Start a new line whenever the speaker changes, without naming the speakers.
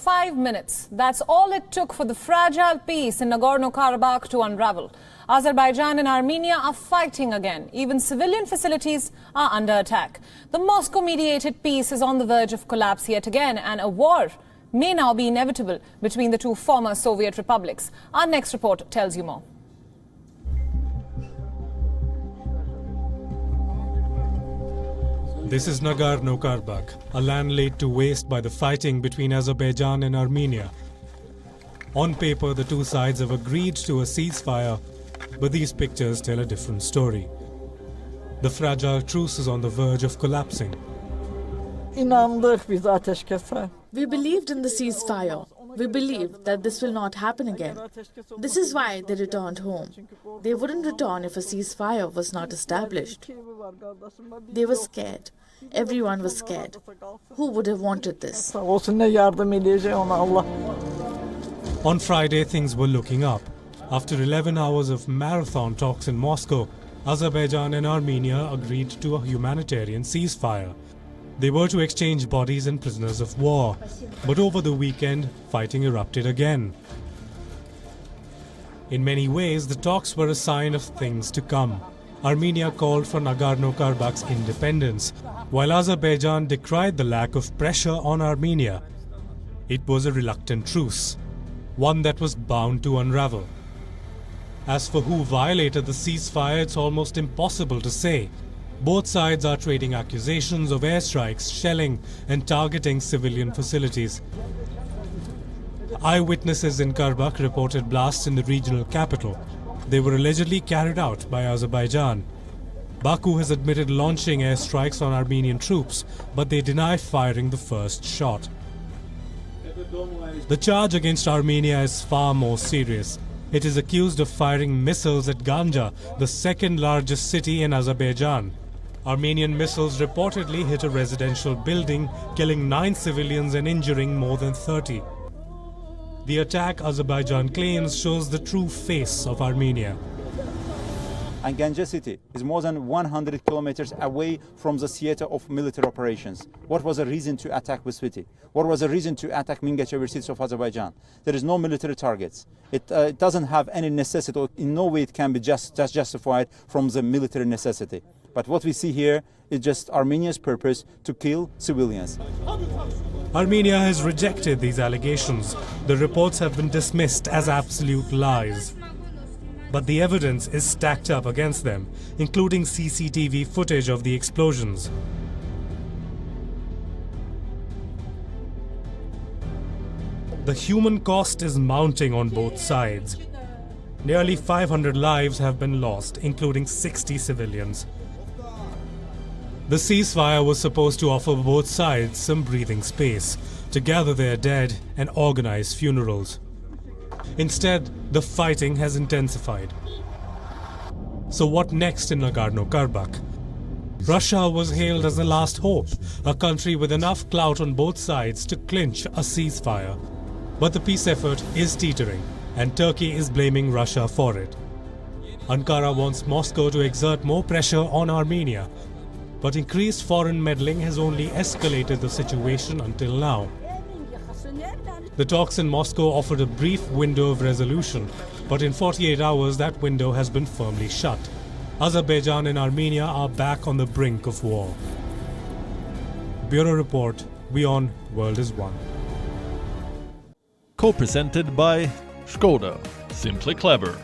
5 minutes. That's all it took for the fragile peace in Nagorno-Karabakh to unravel. Azerbaijan and Armenia are fighting again. Even civilian facilities are under attack. The Moscow-mediated peace is on the verge of collapse yet again, and a war may now be inevitable between the two former Soviet republics. Our next report tells you more.
This is Nagorno-Karabakh, a land laid to waste by the fighting between Azerbaijan and Armenia. On paper, the two sides have agreed to a ceasefire, but these pictures tell a different story. The fragile truce is on the verge of collapsing.
We believed in the ceasefire. We believed that this will not happen again. This is why they returned home. They wouldn't return if a ceasefire was not established. They were scared. Everyone was scared. Who would have wanted this?
On Friday, things were looking up. After 11 hours of marathon talks in Moscow, Azerbaijan and Armenia agreed to a humanitarian ceasefire. They were to exchange bodies and prisoners of war, but over the weekend, fighting erupted again. In many ways, the talks were a sign of things to come. Armenia called for Nagorno-Karabakh's independence, while Azerbaijan decried the lack of pressure on Armenia. It was a reluctant truce, one that was bound to unravel. As for who violated the ceasefire, it's almost impossible to say. Both sides are trading accusations of airstrikes, shelling, and targeting civilian facilities. Eyewitnesses in Karabakh reported blasts in the regional capital. They were allegedly carried out by Azerbaijan. Baku has admitted launching airstrikes on Armenian troops, but they deny firing the first shot. The charge against Armenia is far more serious. It is accused of firing missiles at Ganja, the second largest city in Azerbaijan. Armenian missiles reportedly hit a residential building, killing 9 civilians and injuring more than 30. The attack, Azerbaijan claims, shows the true face of Armenia.
And Ganja city is more than 100 kilometers away from the theater of military operations. What was the reason to attack this city? What was the reason to attack Mingachever cities of Azerbaijan? There is no military targets. It doesn't have any necessity, or in no way it can be justified from the military necessity. But what we see here is just Armenia's purpose to kill civilians.
Armenia has rejected these allegations. The reports have been dismissed as absolute lies. But the evidence is stacked up against them, including CCTV footage of the explosions. The human cost is mounting on both sides. Nearly 500 lives have been lost, including 60 civilians. The ceasefire was supposed to offer both sides some breathing space to gather their dead and organize funerals. Instead, the fighting has intensified. So what next in Nagorno-Karabakh? Russia was hailed as the last hope, a country with enough clout on both sides to clinch a ceasefire. But the peace effort is teetering, and Turkey is blaming Russia for it. Ankara wants Moscow to exert more pressure on Armenia, but increased foreign meddling has only escalated the situation until now. The talks in Moscow offered a brief window of resolution, but in 48 hours that window has been firmly shut. Azerbaijan and Armenia are back on the brink of war. Bureau Report, WION World is One.
Co-presented by Skoda. Simply clever.